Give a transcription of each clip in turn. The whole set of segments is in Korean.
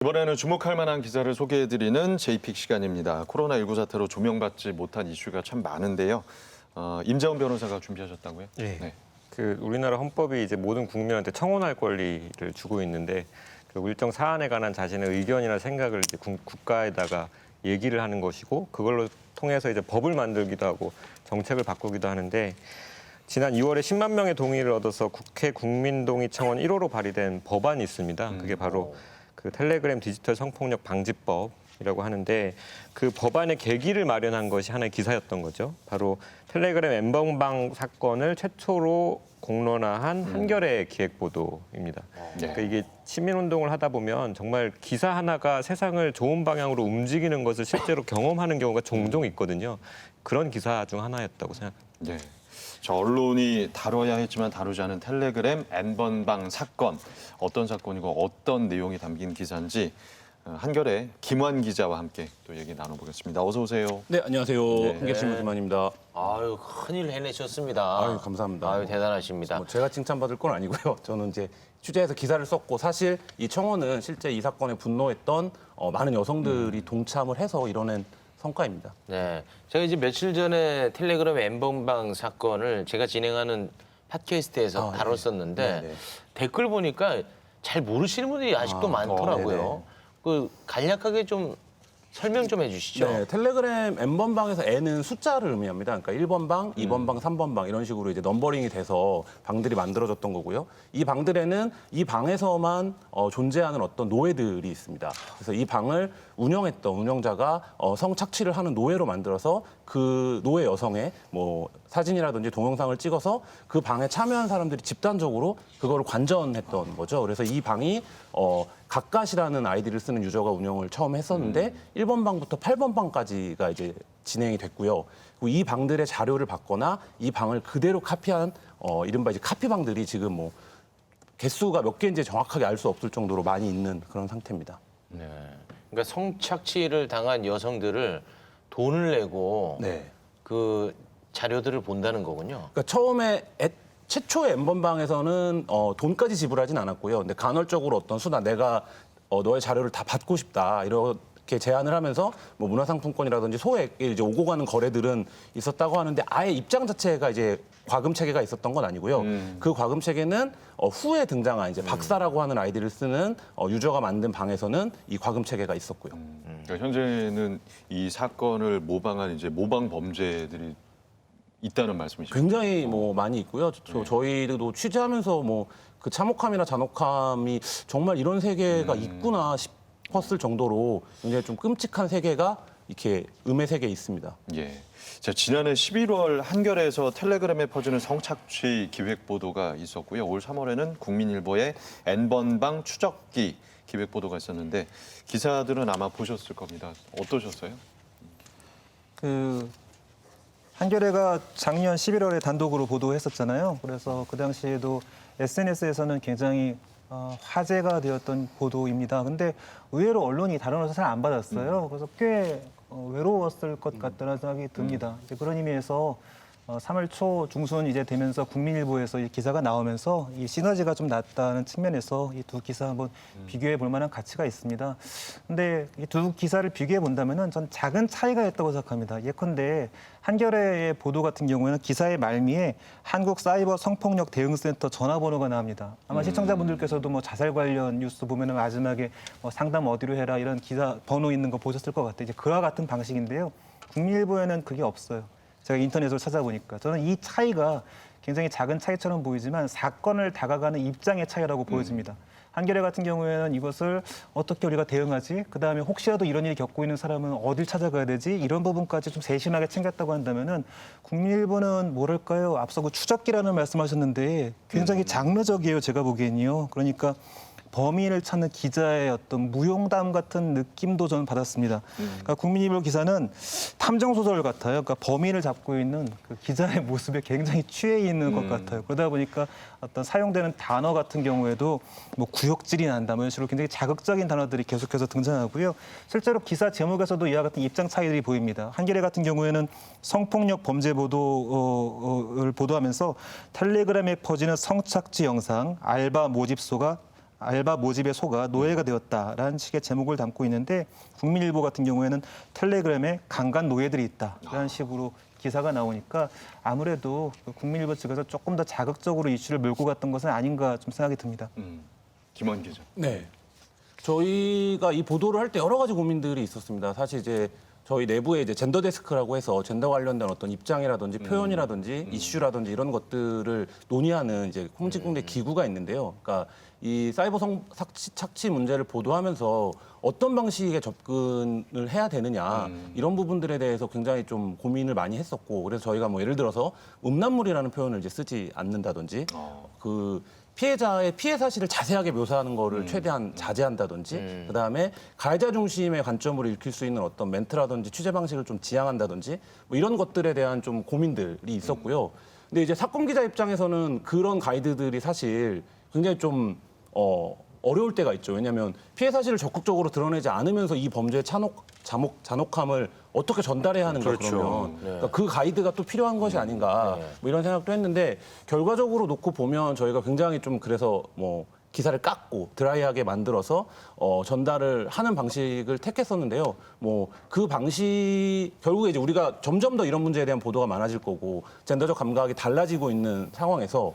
이번에는 주목할 만한 기사를 소개해드리는 JPIC 시간입니다. 코로나19 사태로 조명받지 못한 이슈가 참 많은데요. 임재원 변호사가 준비하셨다고요? 네. 우리나라 헌법이 이제 모든 국민한테 청원할 권리를 주고 있는데 일정 사안에 관한 자신의 의견이나 생각을 이제 국가에다가 얘기를 하는 것이고 그걸로 통해서 이제 법을 만들기도 하고 정책을 바꾸기도 하는데 지난 2월에 10만 명의 동의를 얻어서 국회 국민동의 청원 1호로 발의된 법안이 있습니다. 그게 바로 그 텔레그램 디지털 성폭력 방지법이라고 하는데 그 법안의 계기를 마련한 것이 하나의 기사였던 거죠. 바로 텔레그램 N번방 사건을 최초로 공론화한 한겨레 기획보도입니다. 그러니까 이게 시민운동을 하다 보면 정말 기사 하나가 세상을 좋은 방향으로 움직이는 것을 실제로 경험하는 경우가 종종 있거든요. 그런 기사 중 하나였다고 생각합니다. 네. 저 언론이 다뤄야 했지만 다루지 않은 텔레그램 N번방 사건, 어떤 사건이고 어떤 내용이 담긴 기사인지 한겨레 김환 기자와 함께 또 얘기 나눠보겠습니다. 어서 오세요. 네, 안녕하세요. 한겨레신문 김환입니다. 아유, 큰일 해내셨습니다. 아유, 감사합니다. 아유, 대단하십니다. 제가 칭찬받을 건 아니고요. 저는 이제 취재해서 기사를 썼고 사실 이 청원은 실제 이 사건에 분노했던 많은 여성들이 동참을 해서 이뤄낸 성과입니다. 네, 제가 이제 며칠 전에 텔레그램 N번방 사건을 제가 진행하는 팟캐스트에서 다뤘었는데 네네. 댓글 보니까 잘 모르시는 분들이 아직도 많더라고요. 그 간략하게 좀 설명 좀 해주시죠. 네, 텔레그램 N번방에서 N은 숫자를 의미합니다. 그러니까 1번방, 2번방, 3번방 이런 식으로 이제 넘버링이 돼서 방들이 만들어졌던 거고요. 이 방들에는 이 방에서만 존재하는 어떤 노예들이 있습니다. 그래서 이 방을 운영했던 운영자가 성착취를 하는 노예로 만들어서 그 노예 여성의 뭐 사진이라든지 동영상을 찍어서 그 방에 참여한 사람들이 집단적으로 그거를 관전했던 거죠. 그래서 이 방이 각갓이라는 아이디를 쓰는 유저가 운영을 처음 했었는데 1번 방부터 8번 방까지가 이제 진행이 됐고요. 그리고 이 방들의 자료를 받거나 이 방을 그대로 카피한 이른바 이제 카피방들이 지금 뭐 개수가 몇 개인지 정확하게 알 수 없을 정도로 많이 있는 그런 상태입니다. 네, 그러니까 성착취를 당한 여성들을 돈을 내고 네. 그 자료들을 본다는 거군요. 그러니까 처음에 최초의 N번방에서는 돈까지 지불하진 않았고요. 근데 간헐적으로 어떤 수단, 내가 너의 자료를 다 받고 싶다 이렇게 제안을 하면서 뭐 문화상품권이라든지 소액 이제 오고 가는 거래들은 있었다고 하는데 아예 입장 자체가 이제 과금 체계가 있었던 건 아니고요. 그 과금 체계는 후에 등장한 이제 박사라고 하는 아이디를 쓰는 유저가 만든 방에서는 이 과금 체계가 있었고요. 그러니까 현재는 이 사건을 모방한 이제 모방 범죄들이 있다는 말씀이시죠? 굉장히 뭐 많이 있고요. 저희도 취재하면서 뭐 그 참혹함이나 잔혹함이 정말 이런 세계가 있구나 싶었을 정도로 굉장히 좀 끔찍한 세계가 이렇게 음의 세계에 있습니다. 예. 자, 지난해 11월 한겨레에서 텔레그램에 퍼지는 성착취 기획 보도가 있었고요. 올 3월에는 국민일보의 N번방 추적기 기획 보도가 있었는데 기사들은 아마 보셨을 겁니다. 어떠셨어요? 한겨레가 작년 11월에 단독으로 보도했었잖아요. 그래서 그 당시에도 SNS에서는 굉장히 화제가 되었던 보도입니다. 근데 의외로 언론이 다른 것을 잘 안 받았어요. 그래서 꽤 외로웠을 것 같다는 생각이 듭니다. 이제 그런 의미에서 3월 초 중순 이제 되면서 국민일보에서 이 기사가 나오면서 이 시너지가 좀 났다는 측면에서 이 두 기사 한번 비교해 볼 만한 가치가 있습니다. 근데 이 두 기사를 비교해 본다면은 전 작은 차이가 있다고 생각합니다. 예컨대 한겨레의 보도 같은 경우에는 기사의 말미에 한국사이버 성폭력 대응센터 전화번호가 나옵니다. 아마 시청자분들께서도 뭐 자살 관련 뉴스 보면은 마지막에 상담 어디로 해라 이런 기사 번호 있는 거 보셨을 것 같아요. 이제 그와 같은 방식인데요. 국민일보에는 그게 없어요. 제가 인터넷으로 찾아보니까 저는 이 차이가 굉장히 작은 차이처럼 보이지만 사건을 다가가는 입장의 차이라고 보여집니다. 한겨레 같은 경우에는 이것을 어떻게 우리가 대응하지? 그다음에 혹시라도 이런 일이 겪고 있는 사람은 어딜 찾아가야 되지? 이런 부분까지 좀 세심하게 챙겼다고 한다면은 국민일보는 뭐랄까요? 앞서 그 추적기라는 말씀하셨는데 굉장히 장르적이에요. 제가 보기엔요. 그러니까 범인을 찾는 기자의 어떤 무용담 같은 느낌도 저는 받았습니다. 그러니까 국민일보 기사는 탐정 소설 같아요. 그러니까 범인을 잡고 있는 그 기자의 모습에 굉장히 취해 있는 것 같아요. 그러다 보니까 어떤 사용되는 단어 같은 경우에도 뭐 구역질이 난다, 뭐 이런 식으로 굉장히 자극적인 단어들이 계속해서 등장하고요. 실제로 기사 제목에서도 이와 같은 입장 차이들이 보입니다. 한겨레 같은 경우에는 성폭력 범죄 보도를 보도하면서 텔레그램에 퍼지는 성착취 영상, 알바 모집소가 알바 모집에 속아 노예가 되었다라는 식의 제목을 담고 있는데 국민일보 같은 경우에는 텔레그램에 강간 노예들이 있다라는 식으로 기사가 나오니까 아무래도 국민일보 측에서 조금 더 자극적으로 이슈를 몰고 갔던 것은 아닌가 좀 생각이 듭니다. 김원 기자. 네. 저희가 이 보도를 할 때 여러 가지 고민들이 있었습니다. 사실 이제 저희 내부에 이제 젠더 데스크라고 해서 젠더 관련된 어떤 입장이라든지 표현이라든지 이슈라든지 이런 것들을 논의하는 이제 공직공대 기구가 있는데요. 그러니까 이 사이버 착취 문제를 보도하면서 어떤 방식의 접근을 해야 되느냐 이런 부분들에 대해서 굉장히 좀 고민을 많이 했었고 그래서 저희가 뭐 예를 들어서 음란물이라는 표현을 이제 쓰지 않는다든지 그 피해자의 피해 사실을 자세하게 묘사하는 거를 최대한 자제한다든지 그다음에 가해자 중심의 관점으로 읽힐 수 있는 어떤 멘트라든지 취재 방식을 좀 지향한다든지 뭐 이런 것들에 대한 좀 고민들이 있었고요. 근데 이제 사건 기자 입장에서는 그런 가이드들이 사실 굉장히 좀 어려울 때가 있죠. 왜냐하면 피해 사실을 적극적으로 드러내지 않으면서 이 범죄의 잔혹함을 어떻게 전달해야 하는가 그러면 그러니까 그 가이드가 또 필요한 것이 아닌가 뭐 이런 생각도 했는데 결과적으로 놓고 보면 저희가 굉장히 좀 그래서 뭐 기사를 깎고 드라이하게 만들어서 전달을 하는 방식을 택했었는데요. 뭐 그 방식 결국에 이제 우리가 점점 더 이런 문제에 대한 보도가 많아질 거고 젠더적 감각이 달라지고 있는 상황에서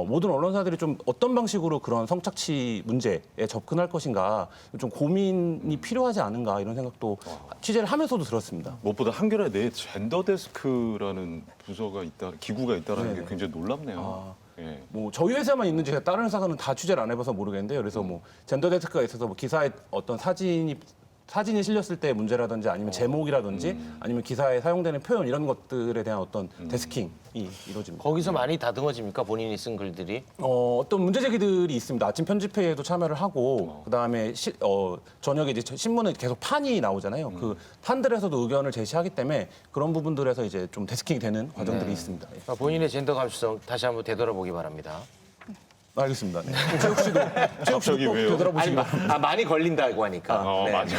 모든 언론사들이 좀 어떤 방식으로 그런 성착취 문제에 접근할 것인가 좀 고민이 필요하지 않은가 이런 생각도 취재를 하면서도 들었습니다. 무엇보다 한겨레 내 젠더 데스크라는 부서가 있다, 기구가 있다는 게 네네. 굉장히 놀랍네요. 예. 뭐 저희 회사만 있는지 제가 다른 회사는 다 취재를 안 해봐서 모르겠는데요. 그래서 뭐 젠더 데스크가 있어서 뭐 기사에 어떤 사진이 실렸을 때 문제라든지 아니면 제목이라든지 아니면 기사에 사용되는 표현 이런 것들에 대한 어떤 데스킹이 이루어집니다. 거기서 많이 다듬어집니까? 본인이 쓴 글들이? 어떤 문제 제기들이 있습니다. 아침 편집회의에도 참여를 하고 그다음에 저녁에 이제 신문에 계속 판이 나오잖아요. 그 판들에서도 의견을 제시하기 때문에 그런 부분들에서 이제 좀 데스킹이 되는 과정들이 있습니다. 예. 그러니까 본인의 젠더 감수성 다시 한번 되돌아보기 바랍니다. 알겠습니다. 네. 최욱 씨도 꼭 왜요? 되돌아보시기 바랍니다. 많이 걸린다고 하니까. 네. 맞아.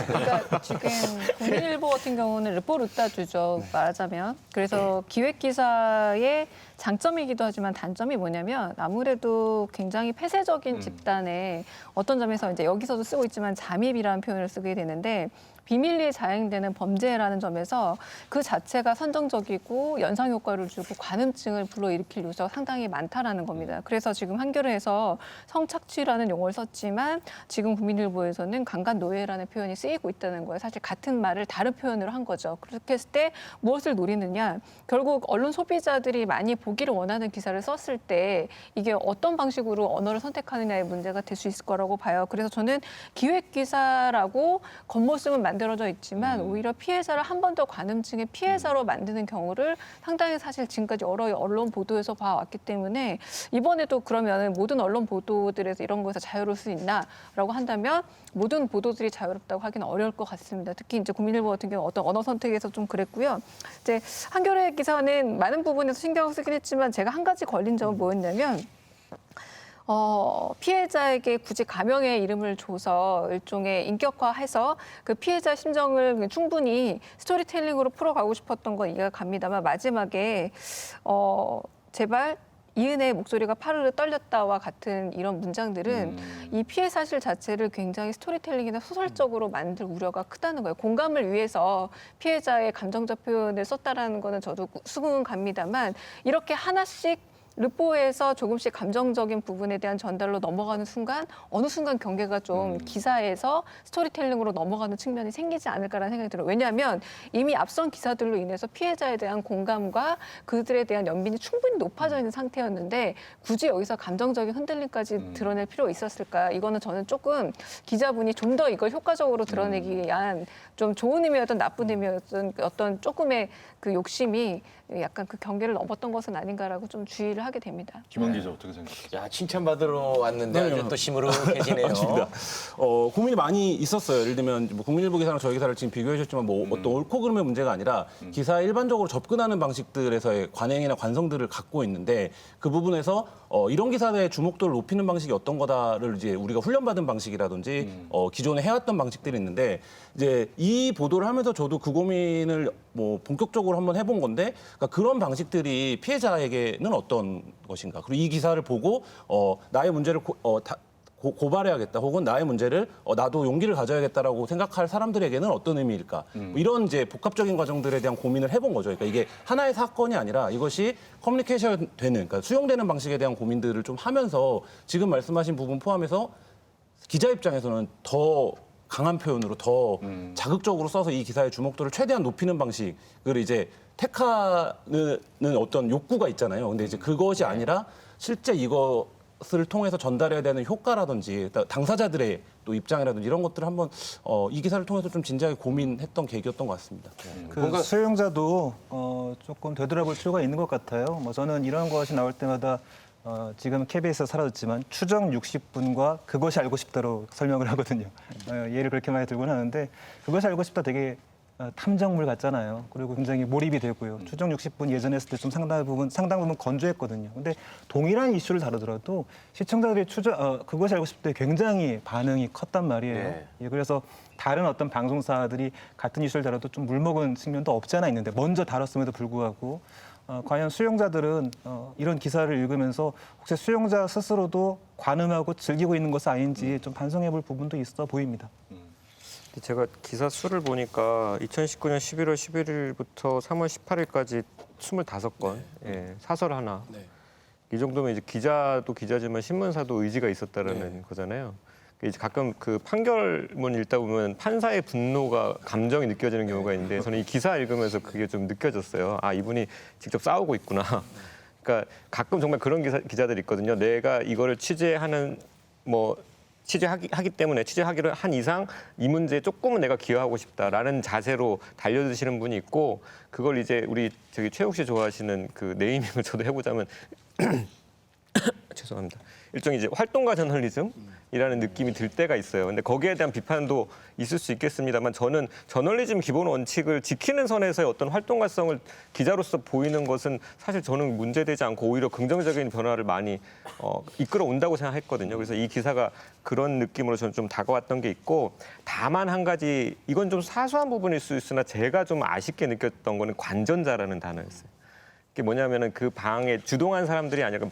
그러니까 지금 국민일보 같은 경우는 르포르타 주죠, 말하자면. 그래서 기획 기사의 장점이기도 하지만 단점이 뭐냐면 아무래도 굉장히 폐쇄적인 집단의 어떤 점에서 이제 여기서도 쓰고 있지만 잠입이라는 표현을 쓰게 되는데 비밀리에 자행되는 범죄라는 점에서 그 자체가 선정적이고 연상 효과를 주고 관음증을 불러일으킬 요소가 상당히 많다라는 겁니다. 그래서 지금 한겨레에서 성착취라는 용어를 썼지만 지금 국민일보에서는 강간 노예라는 표현이 쓰이고 있다는 거예요. 사실 같은 말을 다른 표현으로 한 거죠. 그렇게 했을 때 무엇을 노리느냐? 결국 언론 소비자들이 많이 보기를 원하는 기사를 썼을 때 이게 어떤 방식으로 언어를 선택하느냐의 문제가 될 수 있을 거라고 봐요. 그래서 저는 기획 기사라고 겉모습은 만들어져 있지만 오히려 피해자를 한 번 더 관음증의 피해자로 만드는 경우를 상당히 사실 지금까지 여러 언론 보도에서 봐왔기 때문에 이번에도 그러면 모든 언론 보도들에서 이런 거에서 자유로울 수 있나라고 한다면 모든 보도들이 자유롭다고 하기는 어려울 것 같습니다. 특히 이제 국민일보 같은 경우 어떤 언어 선택에서 좀 그랬고요. 이제 한겨레 기사는 많은 부분에서 신경을 쓰긴 했지만 제가 한 가지 걸린 점은 뭐였냐면 피해자에게 굳이 가명의 이름을 줘서 일종의 인격화해서 그 피해자 심정을 충분히 스토리텔링으로 풀어가고 싶었던 건 이해가 갑니다만 마지막에 제발 이은혜의 목소리가 파르르 떨렸다와 같은 이런 문장들은 이 피해 사실 자체를 굉장히 스토리텔링이나 소설적으로 만들 우려가 크다는 거예요. 공감을 위해서 피해자의 감정적 표현을 썼다라는 거는 저도 수긍은 갑니다만 이렇게 하나씩 르포에서 조금씩 감정적인 부분에 대한 전달로 넘어가는 순간 어느 순간 경계가 좀 기사에서 스토리텔링으로 넘어가는 측면이 생기지 않을까라는 생각이 들어요. 왜냐하면 이미 앞선 기사들로 인해서 피해자에 대한 공감과 그들에 대한 연민이 충분히 높아져 있는 상태였는데 굳이 여기서 감정적인 흔들림까지 드러낼 필요가 있었을까? 이거는 저는 조금 기자분이 좀 더 이걸 효과적으로 드러내기 위한 좀 좋은 의미였던 나쁜 의미였던 어떤 조금의 그 욕심이 약간 그 경계를 넘었던 것은 아닌가라고 좀 주의를 하게 됩니다. 김원 기자 어떻게 생각하세요? 야, 칭찬받으러 왔는데 아주 또 시무룩해지네요. 맞습니다. 고민이 많이 있었어요. 예를 들면 뭐 국민일보 기사랑 저희 기사를 지금 비교해 주셨지만 뭐 어떤 옳고 그름의 문제가 아니라 기사에 일반적으로 접근하는 방식들에서의 관행이나 관성들을 갖고 있는데 그 부분에서 이런 기사의 주목도를 높이는 방식이 어떤 거다를 이제 우리가 훈련받은 방식이라든지 기존에 해왔던 방식들이 있는데 이제 이 보도를 하면서 저도 그 고민을 뭐 본격적으로 한번 해본 건데 그러니까 그런 방식들이 피해자에게는 어떤 것인가 그리고 이 기사를 보고 나의 문제를 고발해야겠다 혹은 나의 문제를 나도 용기를 가져야겠다라고 생각할 사람들에게는 어떤 의미일까 뭐 이런 이제 복합적인 과정들에 대한 고민을 해본 거죠. 그러니까 이게 하나의 사건이 아니라 이것이 커뮤니케이션 되는 그러니까 수용되는 방식에 대한 고민들을 좀 하면서 지금 말씀하신 부분 포함해서 기자 입장에서는 더 강한 표현으로 더 자극적으로 써서 이 기사의 주목도를 최대한 높이는 방식을 이제 택하는 어떤 욕구가 있잖아요. 근데 이제 그것이 아니라 실제 이것을 통해서 전달해야 되는 효과라든지 당사자들의 또 입장이라든지 이런 것들을 한번 이 기사를 통해서 좀 진지하게 고민했던 계기였던 것 같습니다. 그 수용자도 조금 되돌아볼 필요가 있는 것 같아요. 뭐 저는 이런 것이 나올 때마다 지금 KBS에서 사라졌지만 추정 60분과 그것이 알고 싶다로 설명을 하거든요. 예를 그렇게 많이 들곤 하는데 그것이 알고 싶다 되게 탐정물 같잖아요. 그리고 굉장히 몰입이 되고요. 추정 60분 예전에 했을 때 좀 상당 부분 건조했거든요. 근데 동일한 이슈를 다루더라도 시청자들이 그것이 알고 싶을 때 굉장히 반응이 컸단 말이에요. 네. 예, 그래서 다른 어떤 방송사들이 같은 이슈를 다뤄도 좀 물먹은 측면도 없지 않아 있는데 먼저 다뤘음에도 불구하고 과연 수용자들은 이런 기사를 읽으면서 혹시 수용자 스스로도 관음하고 즐기고 있는 것은 아닌지 좀 반성해볼 부분도 있어 보입니다. 제가 기사 수를 보니까 2019년 11월 11일부터 3월 18일까지 25건, 예, 사설 하나. 네. 이 정도면 이제 기자도 기자지만 신문사도 의지가 있었다라는 거잖아요. 이제 가끔 그 판결문 읽다 보면 판사의 분노가 감정이 느껴지는 경우가 있는데 저는 이 기사 읽으면서 그게 좀 느껴졌어요. 아, 이분이 직접 싸우고 있구나. 그러니까 가끔 정말 그런 기자들이 있거든요. 내가 이거를 취재하는 취재하기 때문에 취재하기를 한 이상 이 문제에 조금은 내가 기여하고 싶다라는 자세로 달려드시는 분이 있고 그걸 이제 우리 최욱 씨 좋아하시는 그 네이밍을 저도 해보자면 죄송합니다. 일종의 이제 활동가 저널리즘이라는 느낌이 들 때가 있어요. 근데 거기에 대한 비판도 있을 수 있겠습니다만 저는 저널리즘 기본 원칙을 지키는 선에서의 어떤 활동가성을 기자로서 보이는 것은 사실 저는 문제되지 않고 오히려 긍정적인 변화를 많이 이끌어온다고 생각했거든요. 그래서 이 기사가 그런 느낌으로 저는 좀 다가왔던 게 있고 다만 한 가지 이건 좀 사소한 부분일 수 있으나 제가 좀 아쉽게 느꼈던 거는 관전자라는 단어였어요. 그게 뭐냐면은 그 방에 주동한 사람들이 아니라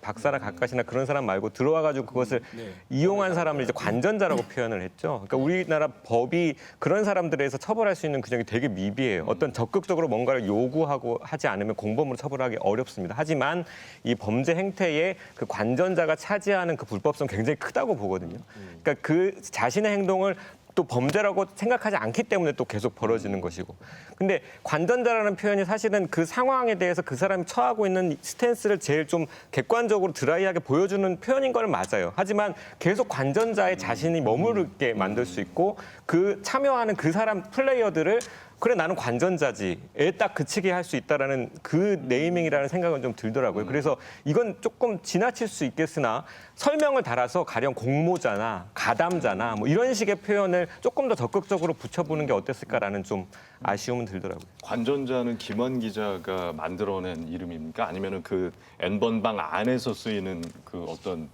박사나 각가시나 그런 사람 말고 들어와가지고 그것을 이용한 사람을 이제 관전자라고 표현을 했죠. 그러니까 우리나라 법이 그런 사람들에 대해서 처벌할 수 있는 규정이 되게 미비해요. 어떤 적극적으로 뭔가를 요구하고 하지 않으면 공범으로 처벌하기 어렵습니다. 하지만 이 범죄 행태에 그 관전자가 차지하는 그 불법성 굉장히 크다고 보거든요. 그러니까 그 자신의 행동을 또 범죄라고 생각하지 않기 때문에 또 계속 벌어지는 것이고. 근데 관전자라는 표현이 사실은 그 상황에 대해서 그 사람이 처하고 있는 스탠스를 제일 좀 객관적으로 드라이하게 보여주는 표현인 건 맞아요. 하지만 계속 관전자의 자신이 머무르게 만들 수 있고 그 참여하는 그 사람 플레이어들을 그래 나는 관전자지에 딱 그치게 할 수 있다라는 그 네이밍이라는 생각은 좀 들더라고요. 그래서 이건 조금 지나칠 수 있겠으나 설명을 달아서 가령 공모자나 가담자나 뭐 이런 식의 표현을 조금 더 적극적으로 붙여보는 게 어땠을까라는 좀 아쉬움은 들더라고요. 관전자는 김원 기자가 만들어낸 이름입니까? 아니면은 그 N번방 안에서 쓰이는 그 어떤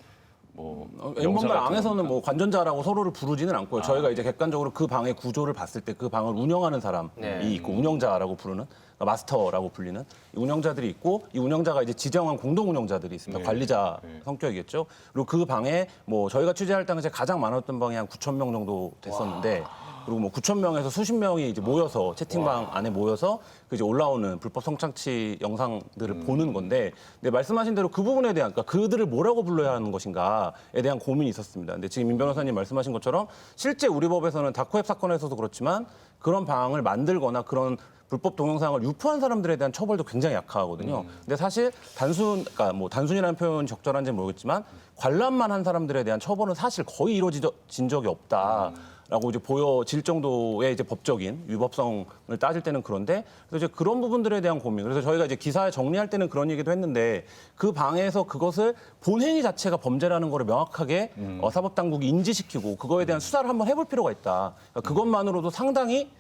명사 엠번방 같은 안에서는 겁니까? 뭐 관전자라고 서로를 부르지는 않고요. 저희가 이제 객관적으로 그 방의 구조를 봤을 때 그 방을 운영하는 사람이 있고 운영자라고 부르는 그러니까 마스터라고 불리는 이 운영자들이 있고 이 운영자가 이제 지정한 공동 운영자들이 있습니다. 네. 관리자 네. 성격이겠죠. 그리고 그 방에 뭐 저희가 취재할 당시에 가장 많았던 방이 한 9,000명 정도 됐었는데 그리고 뭐 9,000명에서 수십 명이 이제 모여서 채팅방 안에 모여서 그 이제 올라오는 불법 성착취 영상들을 보는 건데, 근데 말씀하신 대로 그 부분에 대한 그러니까 그들을 뭐라고 불러야 하는 것인가에 대한 고민이 있었습니다. 근데 지금 임 변호사님 말씀하신 것처럼 실제 우리 법에서는 다크웹 사건에서도 그렇지만 그런 방을 만들거나 그런 불법 동영상을 유포한 사람들에 대한 처벌도 굉장히 약하거든요. 근데 사실 그러니까 뭐 단순이라는 표현이 적절한지는 모르겠지만 관람만 한 사람들에 대한 처벌은 사실 거의 이루어진 적이 없다라고 이제 보여질 정도의 이제 법적인 위법성을 따질 때는 그런데 그래서 이제 그런 부분들에 대한 고민. 그래서 저희가 이제 기사에 정리할 때는 그런 얘기도 했는데 그 방에서 그것을 본행위 자체가 범죄라는 거를 명확하게 사법 당국이 인지시키고 그거에 대한 수사를 한번 해볼 필요가 있다. 그러니까 그것만으로도 상당히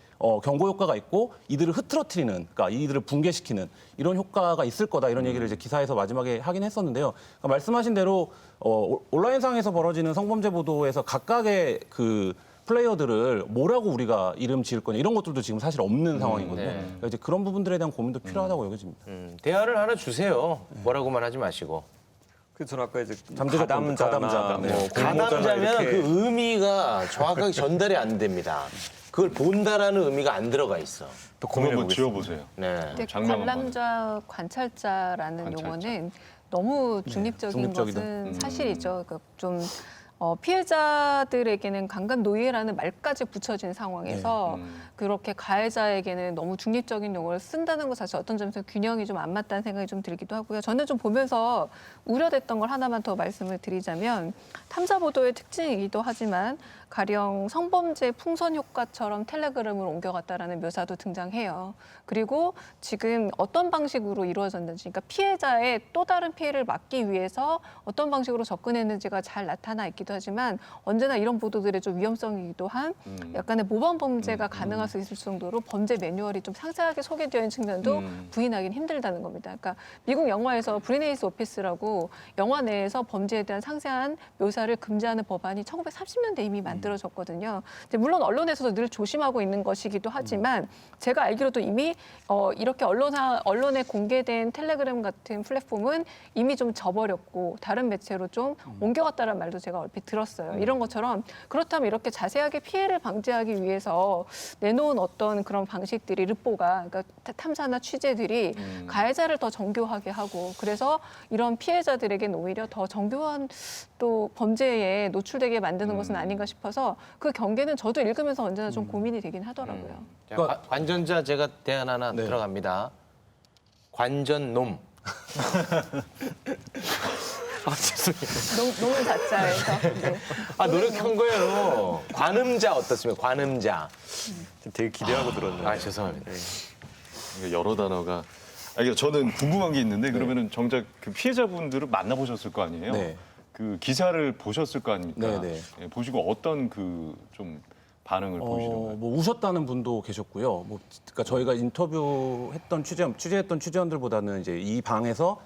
경고 효과가 있고 이들을 흐트러뜨리는, 그러니까 이들을 붕괴시키는 이런 효과가 있을 거다 이런 얘기를 이제 기사에서 마지막에 하긴 했었는데요. 그러니까 말씀하신 대로 온라인상에서 벌어지는 성범죄 보도에서 각각의 그 플레이어들을 뭐라고 우리가 이름 지을 거냐 이런 것들도 지금 사실 없는 상황이거든요. 네. 그러니까 이제 그런 부분들에 대한 고민도 필요하다고 여겨집니다. 대화를 하나 주세요. 뭐라고만 하지 마시고. 그 저는 아까 이제 잠재적 가담자나 가담자. 네. 뭐 가담자면 이렇게 그 의미가 정확하게 전달이 안 됩니다. 그걸 본다라는 의미가 안 들어가 있어. 또 그거 고민해 한번 보겠습니다. 지어보세요. 네. 근데 장면 한번 관람자, 관찰자라는 관찰자. 용어는 너무 중립적인 중립적이다. 것은 사실이죠. 그러니까 좀 피해자들에게는 강간 노예라는 말까지 붙여진 상황에서 그렇게 가해자에게는 너무 중립적인 용어를 쓴다는 것 자체 어떤 점에서 균형이 좀 안 맞다는 생각이 좀 들기도 하고요. 저는 좀 보면서 우려됐던 걸 하나만 더 말씀을 드리자면 탐사 보도의 특징이기도 하지만 가령 성범죄 풍선 효과처럼 텔레그램을 옮겨갔다라는 묘사도 등장해요. 그리고 지금 어떤 방식으로 이루어졌는지, 그러니까 피해자의 또 다른 피해를 막기 위해서 어떤 방식으로 접근했는지가 잘 나타나 있기도 하지만 언제나 이런 보도들의 좀 위험성이기도 한 약간의 모범 범죄가 가능할 수 있을 정도로 범죄 매뉴얼이 좀 상세하게 소개되어 있는 측면도 부인하기는 힘들다는 겁니다. 그러니까 미국 영화에서 브리네이스 오피스라고 영화 내에서 범죄에 대한 상세한 묘사를 금지하는 법안이 1930년대 이미 만들어졌거든요. 근데 물론 언론에서도 늘 조심하고 있는 것이기도 하지만 제가 알기로도 이미 이렇게 언론에 공개된 텔레그램 같은 플랫폼은 이미 좀 져버렸고 다른 매체로 좀 옮겨갔다는 말도 제가 얼핏 들었어요. 이런 것처럼 그렇다면 이렇게 자세하게 피해를 방지하기 위해서 내놓은 어떤 그런 방식들이 르뽀가 그러니까 탐사나 취재들이 가해자를 더 정교하게 하고 그래서 이런 피해자들에게는 오히려 더 정교한 또 범죄에 노출되게 만드는 것은 아닌가 싶어서 그 경계는 저도 읽으면서 언제나 좀 고민이 되긴 하더라고요. 자, 관전자 제가 대안 하나 들어갑니다. 관전놈. 놈은 자자에서. 네. 노력한 거예요. 관음자 어떻습니까? 관음자. 되게 기대하고 들었는데. 죄송합니다. 이게 여러 단어가. 이게 저는 궁금한 게 있는데 그러면은 정작 그 피해자분들을 만나보셨을 거 아니에요? 네. 그 기사를 보셨을 거 아닙니까? 네, 네. 예, 보시고 어떤 그 좀 반응을 보이시던가요? 뭐 우셨다는 분도 계셨고요. 그러니까 저희가 인터뷰했던 취재했던 취재원들보다는 이제 이 방에서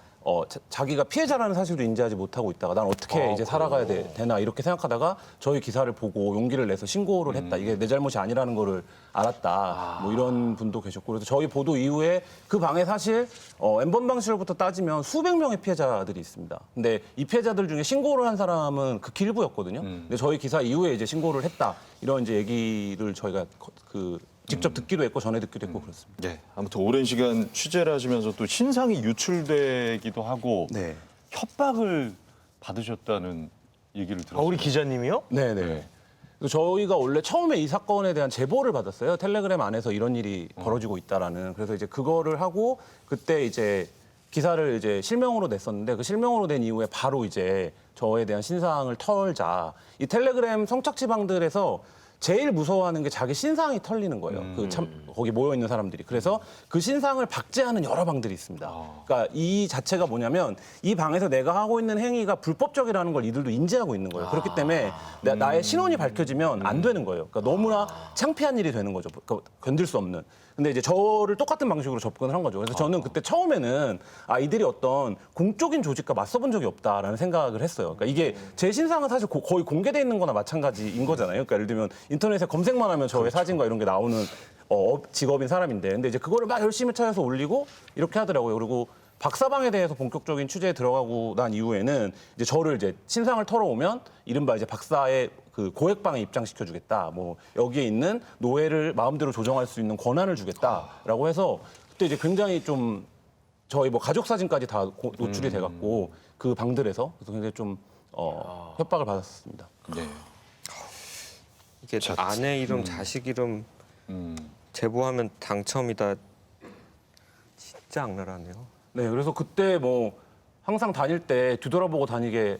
자기가 피해자라는 사실도 인지하지 못하고 있다가 난 어떻게 이제 살아가야 되나 이렇게 생각하다가 저희 기사를 보고 용기를 내서 신고를 했다. 이게 내 잘못이 아니라는 거를 알았다. 뭐 이런 분도 계셨고 그래서 저희 보도 이후에 그 방에 사실 N번방 시절부터 따지면 수백 명의 피해자들이 있습니다. 근데 이 피해자들 중에 신고를 한 사람은 극히 일부였거든요. 근데 저희 기사 이후에 이제 신고를 했다. 이런 이제 얘기를 저희가 직접 듣기도 했고 전해 듣기도 했고 그렇습니다. 네, 아무튼 오랜 시간 취재를 하시면서 또 신상이 유출되기도 하고 네. 협박을 받으셨다는 얘기를 들었어요. 우리 기자님이요? 네네. 그래서 저희가 원래 처음에 이 사건에 대한 제보를 받았어요. 텔레그램 안에서 이런 일이 벌어지고 있다라는. 그래서 이제 그거를 하고 그때 이제 기사를 이제 실명으로 냈었는데 그 실명으로 낸 이후에 바로 이제 저에 대한 신상을 털자. 이 텔레그램 성착취방들에서 제일 무서워하는 게 자기 신상이 털리는 거예요. 거기 모여 있는 사람들이. 그래서 그 신상을 박제하는 여러 방들이 있습니다. 그러니까 이 자체가 뭐냐면 이 방에서 내가 하고 있는 행위가 불법적이라는 걸 이들도 인지하고 있는 거예요. 그렇기 때문에 나의 신원이 밝혀지면 안 되는 거예요. 그러니까 너무나 창피한 일이 되는 거죠. 그러니까 견딜 수 없는. 근데 이제 저를 똑같은 방식으로 접근을 한 거죠. 그래서 저는 그때 처음에는 이들이 어떤 공적인 조직과 맞서본 적이 없다라는 생각을 했어요. 그러니까 이게 제 신상은 사실 거의 공개돼 있는 거나 마찬가지인 거잖아요. 그러니까 예를 들면 인터넷에 검색만 하면 저의 사진과 이런 게 나오는 직업인 사람인데 근데 이제 그거를 막 열심히 찾아서 올리고 이렇게 하더라고요. 그리고 박사방에 대해서 본격적인 취재에 들어가고 난 이후에는 이제 저를 이제 신상을 털어오면 이른바 이제 박사의 그 고액방에 입장시켜주겠다. 뭐 여기에 있는 노예를 마음대로 조정할 수 있는 권한을 주겠다라고 해서 그때 이제 굉장히 좀 저희 뭐 가족 사진까지 다 노출이 돼갖고 그 방들에서 그래서 굉장히 좀 협박을 받았습니다. 네. 이게 아내 이름, 자식 이름 제보하면 당첨이다. 진짜 악랄하네요. 네, 그래서 그때 뭐 항상 다닐 때 뒤돌아보고 다니게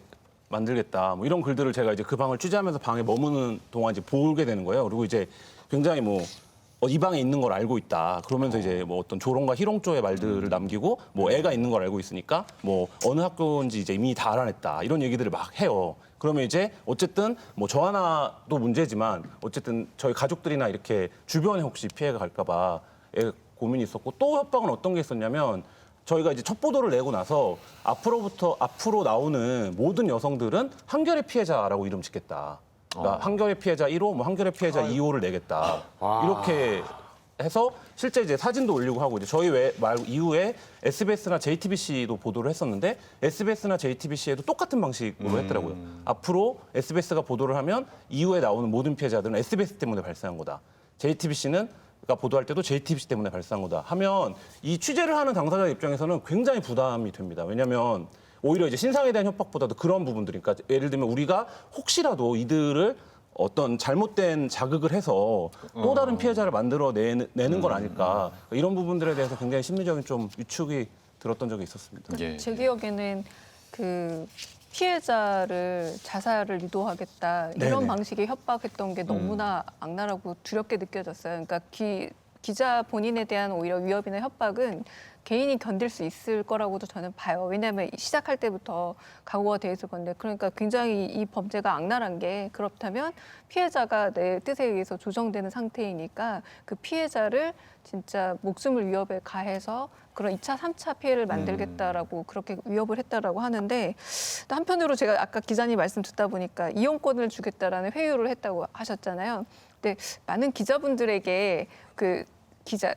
만들겠다. 뭐 이런 글들을 제가 이제 그 방을 취재하면서 방에 머무는 동안 이제 보게 되는 거예요. 그리고 이제 굉장히 뭐 이 방에 있는 걸 알고 있다. 그러면서 이제 뭐 어떤 조롱과 희롱조의 말들을 남기고 뭐 애가 있는 걸 알고 있으니까 뭐 어느 학교인지 이제 이미 다 알아냈다. 이런 얘기들을 막 해요. 그러면 이제 어쨌든 뭐 저 하나도 문제지만 어쨌든 저희 가족들이나 이렇게 주변에 혹시 피해가 갈까 봐 고민이 있었고 또 협박은 어떤 게 있었냐면 저희가 이제 첫 보도를 내고 나서 앞으로 나오는 모든 여성들은 한결의 피해자라고 이름 짓겠다. 그러니까 한결의 피해자 1호, 뭐 한결의 피해자 2호를 내겠다. 이렇게 해서 실제 이제 사진도 올리고 하고 이제 저희 말 이후에 SBS나 JTBC도 보도를 했었는데 SBS나 JTBC에도 똑같은 방식으로 했더라고요. 앞으로 SBS가 보도를 하면 이후에 나오는 모든 피해자들은 SBS 때문에 발생한 거다. JTBC는 보도할 때도 JTBC 때문에 발생한 거다 하면 이 취재를 하는 당사자 입장에서는 굉장히 부담이 됩니다. 왜냐하면 오히려 이제 신상에 대한 협박보다도 그런 부분들이, 그러니까 예를 들면 우리가 혹시라도 이들을 어떤 잘못된 자극을 해서 또 다른 피해자를 만들어내는 건 아닐까, 이런 부분들에 대해서 굉장히 심리적인 좀 위축이 들었던 적이 있었습니다. 예. 제 기억에는 그 피해자를 자살을 유도하겠다 이런 네네. 방식의 협박했던 게 너무나 악랄하고 두렵게 느껴졌어요. 그러니까 기자 본인에 대한 오히려 위협이나 협박은 개인이 견딜 수 있을 거라고도 저는 봐요. 왜냐하면 시작할 때부터 각오가 돼 있을 건데, 그러니까 굉장히 이 범죄가 악랄한 게, 그렇다면 피해자가 내 뜻에 의해서 조정되는 상태이니까 그 피해자를 진짜 목숨을 위협에 가해서 그런 2차, 3차 피해를 만들겠다라고 그렇게 위협을 했다라고 하는데, 또 한편으로 제가 아까 기자님 말씀 듣다 보니까 이용권을 주겠다라는 회유를 했다고 하셨잖아요. 근데 많은 기자분들에게 그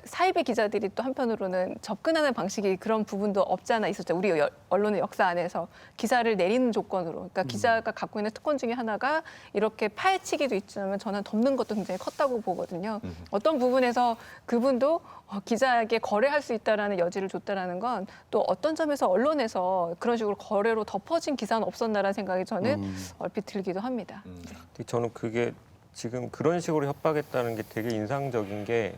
사이비 기자들이 또 한편으로는 접근하는 방식이 그런 부분도 없지 않아 있었죠. 우리 언론의 역사 안에서 기사를 내리는 조건으로. 그러니까 기자가 갖고 있는 특권 중에 하나가 이렇게 파헤치기도 있지만 저는 덮는 것도 굉장히 컸다고 보거든요. 어떤 부분에서 그분도 기자에게 거래할 수 있다라는 여지를 줬다라는 건 또 어떤 점에서 언론에서 그런 식으로 거래로 덮어진 기사는 없었나라는 생각이 저는 얼핏 들기도 합니다. 저는 그게 지금 그런 식으로 협박했다는 게 되게 인상적인 게,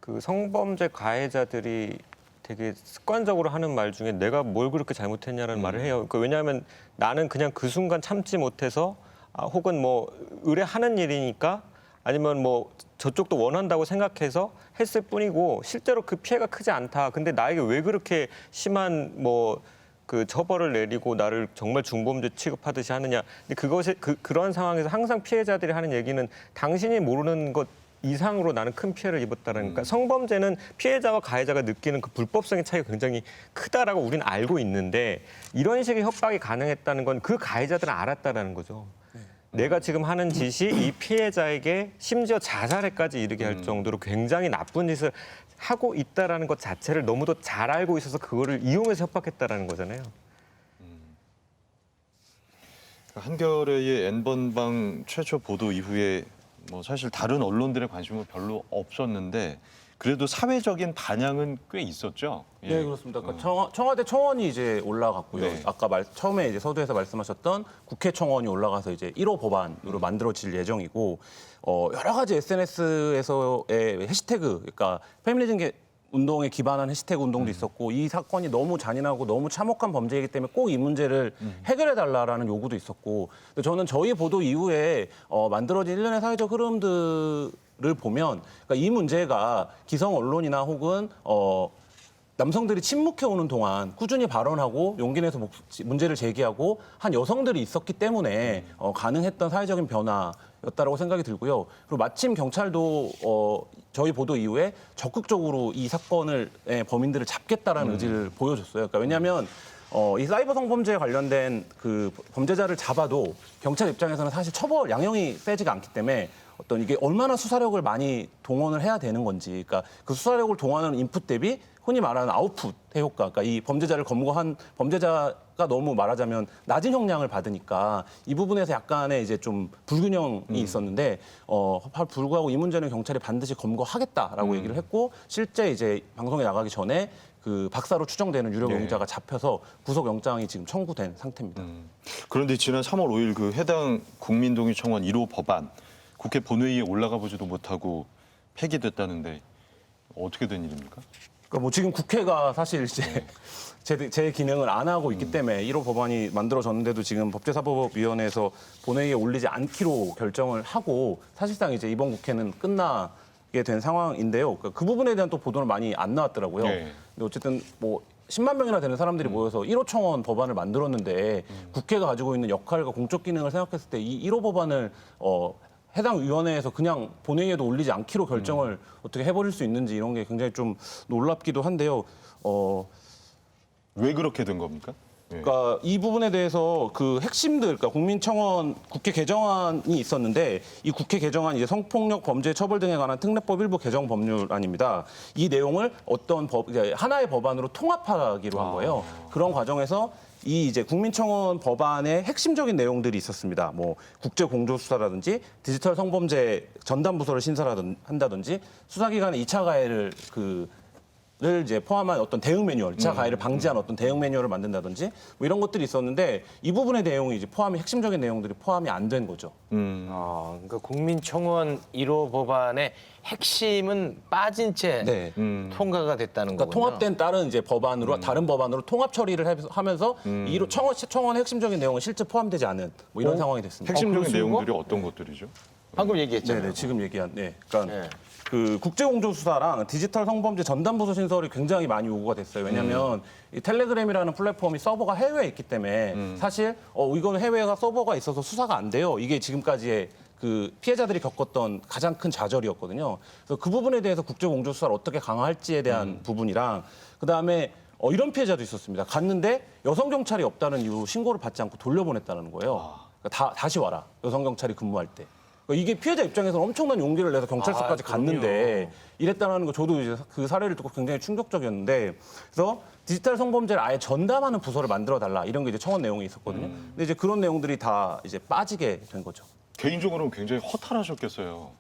그 성범죄 가해자들이 되게 습관적으로 하는 말 중에 내가 뭘 그렇게 잘못했냐라는 말을 해요. 그러니까 왜냐하면 나는 그냥 그 순간 참지 못해서 혹은 뭐 의뢰하는 일이니까 아니면 뭐 저쪽도 원한다고 생각해서 했을 뿐이고 실제로 그 피해가 크지 않다. 근데 나에게 왜 그렇게 심한 뭐 그 처벌을 내리고 나를 정말 중범죄 취급하듯이 하느냐. 근데 그것이 그런 상황에서 항상 피해자들이 하는 얘기는 당신이 모르는 것 이상으로 나는 큰 피해를 입었다는, 그러니까 성범죄는 피해자와 가해자가 느끼는 그 불법성의 차이가 굉장히 크다라고 우리는 알고 있는데, 이런 식의 협박이 가능했다는 건 그 가해자들은 알았다라는 거죠. 내가 지금 하는 짓이 이 피해자에게 심지어 자살에까지 이르게 할 정도로 굉장히 나쁜 짓을 하고 있다라는 것 자체를 너무도 잘 알고 있어서 그거를 이용해서 협박했다라는 거잖아요. 한겨레의 N번방 최초 보도 이후에 뭐 사실 다른 언론들의 관심은 별로 없었는데 그래도 사회적인 반향은 꽤 있었죠. 예. 네, 그렇습니다. 그러니까 청와대 청원이 이제 올라갔고요. 네. 아까 처음에 이제 서두에서 말씀하셨던 국회 청원이 올라가서 이제 1호 법안으로 만들어질 예정이고, 여러 가지 SNS에서의 해시태그, 그러니까 페미니즘 운동에 기반한 해시태그 운동도 있었고, 이 사건이 너무 잔인하고 너무 참혹한 범죄이기 때문에 꼭 이 문제를 해결해달라는 요구도 있었고, 근데 저는 저희 보도 이후에 만들어진 일련의 사회적 흐름들을 보면, 그러니까 이 문제가 기성 언론이나 혹은 남성들이 침묵해오는 동안 꾸준히 발언하고 용기 내서 문제를 제기하고 한 여성들이 있었기 때문에 가능했던 사회적인 변화였다라고 생각이 들고요. 그리고 마침 경찰도 저희 보도 이후에 적극적으로 이 사건을 범인들을 잡겠다라는 의지를 보여줬어요. 그러니까 왜냐하면 이 사이버 성범죄에 관련된 그 범죄자를 잡아도 경찰 입장에서는 사실 처벌 양형이 세지가 않기 때문에 어떤 이게 얼마나 수사력을 많이 동원을 해야 되는 건지, 그러니까 그 수사력을 동원하는 인풋 대비 흔히 말하는 아웃풋의 효과, 그러니까 이 범죄자를 검거한 범죄자가 너무 말하자면 낮은 형량을 받으니까 이 부분에서 약간의 이제 좀 불균형이 있었는데, 불구하고 이 문제는 경찰이 반드시 검거하겠다라고 얘기를 했고, 실제 이제 방송에 나가기 전에 그 박사로 추정되는 유력 용의자가 잡혀서 구속영장이 지금 청구된 상태입니다. 그런데 지난 3월 5일 그 해당 국민동의 청원 1호 법안 국회 본회의에 올라가 보지도 못하고 폐기됐다는데 어떻게 된 일입니까? 그러니까 뭐 지금 국회가 사실 이제 제 기능을 안 하고 있기 때문에 1호 법안이 만들어졌는데도 지금 법제사법위원회에서 본회의에 올리지 않기로 결정을 하고, 사실상 이제 이번 국회는 끝나게 된 상황인데요. 그러니까 그 부분에 대한 또 보도는 많이 안 나왔더라고요. 네. 근데 어쨌든 뭐 10만 명이나 되는 사람들이 모여서 1호 청원 법안을 만들었는데 국회가 가지고 있는 역할과 공적 기능을 생각했을 때 이 1호 법안을 해당 위원회에서 그냥 본회의에도 올리지 않기로 결정을 어떻게 해버릴 수 있는지, 이런 게 굉장히 좀 놀랍기도 한데요. 왜 그렇게 된 겁니까? 그러니까 이 부분에 대해서 그 핵심들, 그러니까 국민청원 국회 개정안이 있었는데 이 국회 개정안 이제 성폭력 범죄 처벌 등에 관한 특례법 일부 개정 법률안입니다. 이 내용을 어떤 이제 하나의 법안으로 통합하기로 한 거예요. 그런 과정에서 이 이제 국민청원 법안의 핵심적인 내용들이 있었습니다. 뭐 국제 공조 수사라든지 디지털 성범죄 전담 부서를 신설한다든지 수사기관의 2차 가해를 를 이제 포함한 어떤 대응 매뉴얼, 2차 가해를 방지한 어떤 대응 매뉴얼을 만든다든지 뭐 이런 것들이 있었는데 이 부분의 내용이 이제 핵심적인 내용들이 포함이 안 된 거죠. 그러니까 국민청원 1호 법안의 핵심은 빠진 채 네. 통과가 됐다는 그러니까 거군요. 통합된 다른 이제 법안으로 다른 법안으로 통합 처리를 하면서 이로 청원의 핵심적인 내용은 실제 포함되지 않은 뭐 이런 상황이 됐습니다. 핵심적인 내용들이 어떤 것들이죠? 방금 얘기했잖아요. 네네, 지금 얘기한, 그러니까 네. 그 국제공조수사랑 디지털 성범죄 전담부서 신설이 굉장히 많이 요구가 됐어요. 왜냐하면 이 텔레그램이라는 플랫폼이 서버가 해외에 있기 때문에 사실 이거는 해외가 서버가 있어서 수사가 안 돼요. 이게 지금까지의 그 피해자들이 겪었던 가장 큰 좌절이었거든요. 그래서 그 부분에 대해서 국제공조수사를 어떻게 강화할지에 대한 부분이랑 그다음에 이런 피해자도 있었습니다. 갔는데 여성 경찰이 없다는 이유로 신고를 받지 않고 돌려보냈다는 거예요. 그러니까 다시 와라. 여성 경찰이 근무할 때. 그러니까 이게 피해자 입장에서는 엄청난 용기를 내서 경찰서까지 갔는데 이랬다는 거 저도 이제 그 사례를 듣고 굉장히 충격적이었는데 그래서 디지털 성범죄를 아예 전담하는 부서를 만들어 달라 이런 게 이제 청원 내용이 있었거든요. 근데 이제 그런 내용들이 다 이제 빠지게 된 거죠. 개인적으로는 굉장히 허탈하셨겠어요.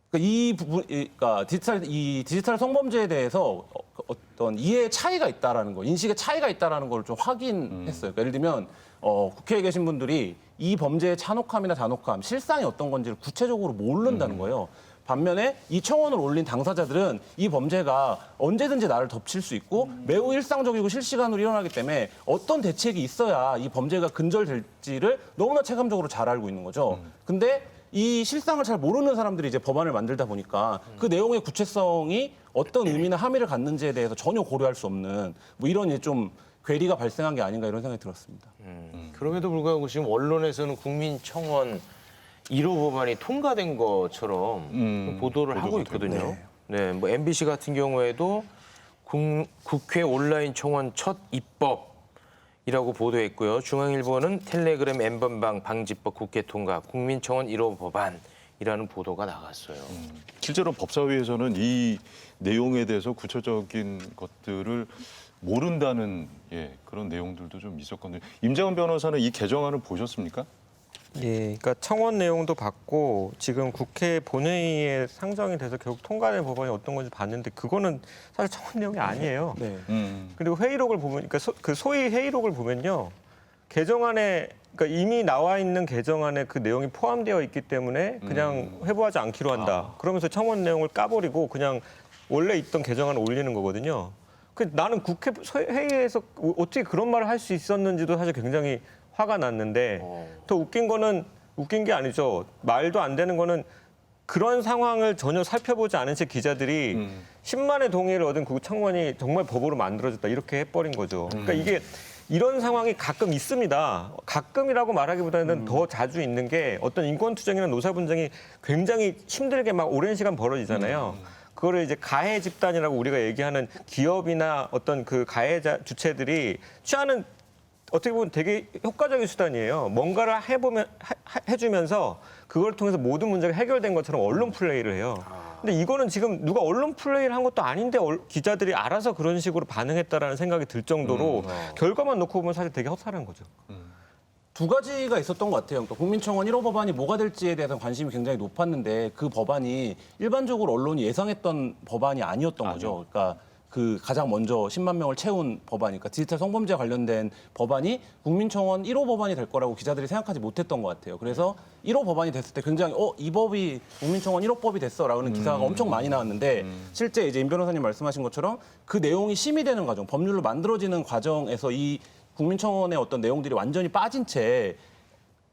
그러니까 이 부분, 그러니까 디지털 성범죄에 대해서 어떤 이해의 차이가 있다라는 거, 인식의 차이가 있다라는 걸 좀 확인했어요. 그러니까 예를 들면 국회에 계신 분들이 이 범죄의 잔혹함이나 잔혹함, 실상이 어떤 건지를 구체적으로 모른다는 거예요. 반면에 이 청원을 올린 당사자들은 이 범죄가 언제든지 나를 덮칠 수 있고 매우 일상적이고 실시간으로 일어나기 때문에 어떤 대책이 있어야 이 범죄가 근절될지를 너무나 체감적으로 잘 알고 있는 거죠. 근데 이 실상을 잘 모르는 사람들이 이제 법안을 만들다 보니까 그 내용의 구체성이 어떤 의미나 함의를 갖는지에 대해서 전혀 고려할 수 없는 뭐 이런 이제 좀 괴리가 발생한 게 아닌가 이런 생각이 들었습니다. 그럼에도 불구하고 지금 언론에서는 국민청원 1호 법안이 통과된 것처럼 보도를 하고 있거든요. 네, 뭐 MBC 같은 경우에도 국회 온라인 청원 첫 입법이라고 보도했고요. 중앙일보는 텔레그램 N번방 방지법 국회 통과, 국민청원 1호 법안이라는 보도가 나갔어요. 실제로 법사위에서는 이 내용에 대해서 구체적인 것들을 모른다는 그런 내용들도 좀 있었거든요. 임장은 변호사는 이 개정안을 보셨습니까? 예, 그러니까 청원 내용도 봤고 지금 국회 본회의에 상정이 돼서 결국 통과된 법안이 어떤 건지 봤는데 그거는 사실 청원 내용이 아니에요. 네. 그리고 회의록을 보면, 그러니까 소위 회의록을 보면요, 개정안에 그러니까 이미 나와 있는 개정안에 그 내용이 포함되어 있기 때문에 그냥 회부하지 않기로 한다. 그러면서 청원 내용을 까버리고 그냥 원래 있던 개정안을 올리는 거거든요. 나는 국회 회의에서 어떻게 그런 말을 할 수 있었는지도 사실 굉장히 화가 났는데 더 웃긴 게 아니죠. 말도 안 되는 거는 그런 상황을 전혀 살펴보지 않은 채 기자들이 10만의 동의를 얻은 그 청원이 정말 법으로 만들어졌다 이렇게 해버린 거죠. 그러니까 이게 이런 상황이 가끔 있습니다. 가끔이라고 말하기보다는 더 자주 있는 게 어떤 인권투쟁이나 노사분쟁이 굉장히 힘들게 막 오랜 시간 벌어지잖아요. 그거를 이제 가해 집단이라고 우리가 얘기하는 기업이나 어떤 그 가해자 주체들이 취하는 어떻게 보면 되게 효과적인 수단이에요. 뭔가를 해주면서 그걸 통해서 모든 문제가 해결된 것처럼 언론 플레이를 해요. 근데 이거는 지금 누가 언론 플레이를 한 것도 아닌데 기자들이 알아서 그런 식으로 반응했다라는 생각이 들 정도로 결과만 놓고 보면 사실 되게 허탈한 거죠. 두 가지가 있었던 것 같아요. 그러니까 국민청원 1호 법안이 뭐가 될지에 대해서 관심이 굉장히 높았는데 그 법안이 일반적으로 언론이 예상했던 법안이 아니었던 거죠. 그러니까 그 가장 먼저 10만 명을 채운 법안이니까 디지털 성범죄와 관련된 법안이 국민청원 1호 법안이 될 거라고 기자들이 생각하지 못했던 것 같아요. 그래서 1호 법안이 됐을 때 굉장히 이 법이 국민청원 1호법이 됐어라는 기사가 엄청 많이 나왔는데 실제 이제 임 변호사님 말씀하신 것처럼 그 내용이 심의되는 과정, 법률로 만들어지는 과정에서 이 국민청원의 어떤 내용들이 완전히 빠진 채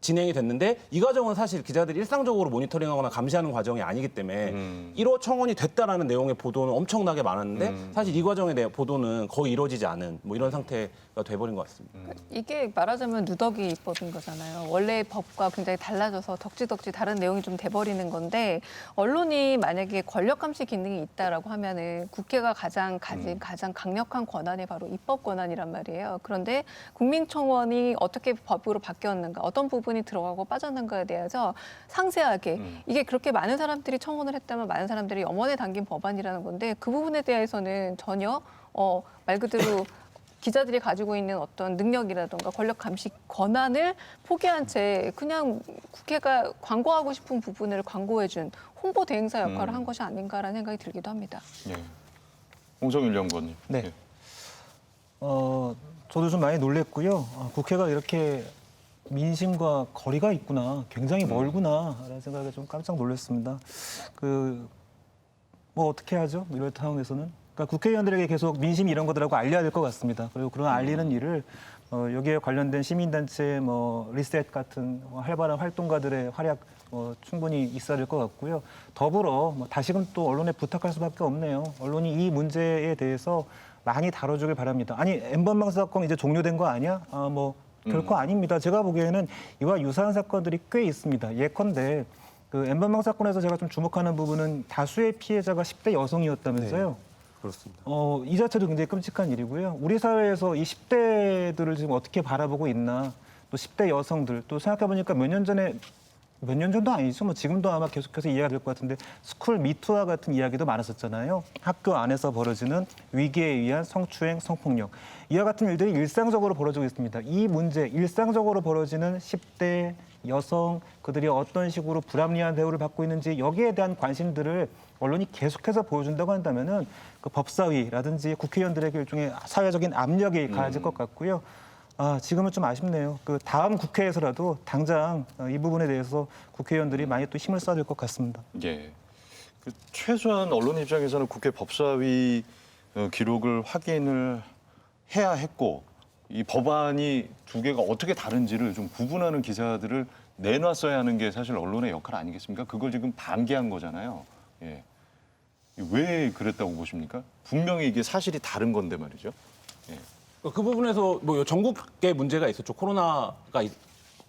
진행이 됐는데 이 과정은 사실 기자들이 일상적으로 모니터링하거나 감시하는 과정이 아니기 때문에 1호 청원이 됐다라는 내용의 보도는 엄청나게 많았는데 사실 이 과정의 보도는 거의 이루어지지 않은 뭐 이런 상태가 돼버린 것 같습니다. 이게 말하자면 누더기 입법인 거잖아요. 원래 법과 굉장히 달라져서 덕지덕지 다른 내용이 좀 돼버리는 건데 언론이 만약에 권력 감시 기능이 있다라고 하면은 국회가 가장 가진 가장 강력한 권한이 바로 입법 권한이란 말이에요. 그런데 국민청원이 어떻게 법으로 바뀌었는가, 어떤 부분이 들어가고 빠졌는가에 대해서 상세하게 이게 그렇게 많은 사람들이 청원을 했다면 많은 사람들이 염원에 담긴 법안이라는 건데 그 부분에 대해서는 전혀 말 그대로 기자들이 가지고 있는 어떤 능력이라든가 권력 감시 권한을 포기한 채 그냥 국회가 광고하고 싶은 부분을 광고해준 홍보 대행사 역할을 한 것이 아닌가라는 생각이 들기도 합니다. 예. 홍성일 연구원님. 네. 예. 저도 좀 많이 놀랬고요. 국회가 이렇게 민심과 거리가 있구나, 굉장히 멀구나라는 생각에 좀 깜짝 놀랐습니다. 뭐 어떻게 하죠? 이런 상황에서는. 그러니까 국회의원들에게 계속 민심 이런 것들하고 알려야 될 것 같습니다. 그리고 그런 알리는 일을 여기에 관련된 시민단체, 리셋 같은 활발한 활동가들의 활약 충분히 있어야 될 것 같고요. 더불어 다시금 또 언론에 부탁할 수밖에 없네요. 언론이 이 문제에 대해서 많이 다뤄주길 바랍니다. 아니, N번방 사건 이제 종료된 거 아니야? 결코 아닙니다. 제가 보기에는 이와 유사한 사건들이 꽤 있습니다. 예컨대 N번방 사건에서 제가 좀 주목하는 부분은 다수의 피해자가 10대 여성이었다면서요. 그렇습니다. 이 자체도 굉장히 끔찍한 일이고요. 우리 사회에서 이 10대들을 지금 어떻게 바라보고 있나, 또 10대 여성들, 또 생각해보니까 몇 년 전도 아니죠. 지금도 아마 계속해서 이해가 될 것 같은데 스쿨 미투와 같은 이야기도 많았었잖아요. 학교 안에서 벌어지는 위기에 의한 성추행, 성폭력. 이와 같은 일들이 일상적으로 벌어지고 있습니다. 이 문제, 일상적으로 벌어지는 10대 여성, 그들이 어떤 식으로 불합리한 대우를 받고 있는지 여기에 대한 관심들을 언론이 계속해서 보여준다고 한다면은 그 법사위라든지 국회의원들에게 일종의 사회적인 압력이 가해질 것 같고요. 지금은 좀 아쉽네요. 다음 국회에서라도 당장 이 부분에 대해서 국회의원들이 많이 또 힘을 써야 될 것 같습니다. 예. 최소한 언론 입장에서는 국회 법사위 기록을 확인을 해야 했고 이 법안이 두 개가 어떻게 다른지를 좀 구분하는 기사들을 내놨어야 하는 게 사실 언론의 역할 아니겠습니까? 그걸 지금 방기한 거잖아요. 예. 왜 그랬다고 보십니까? 분명히 이게 사실이 다른 건데 말이죠. 예. 그 부분에서 전국의 문제가 있었죠. 코로나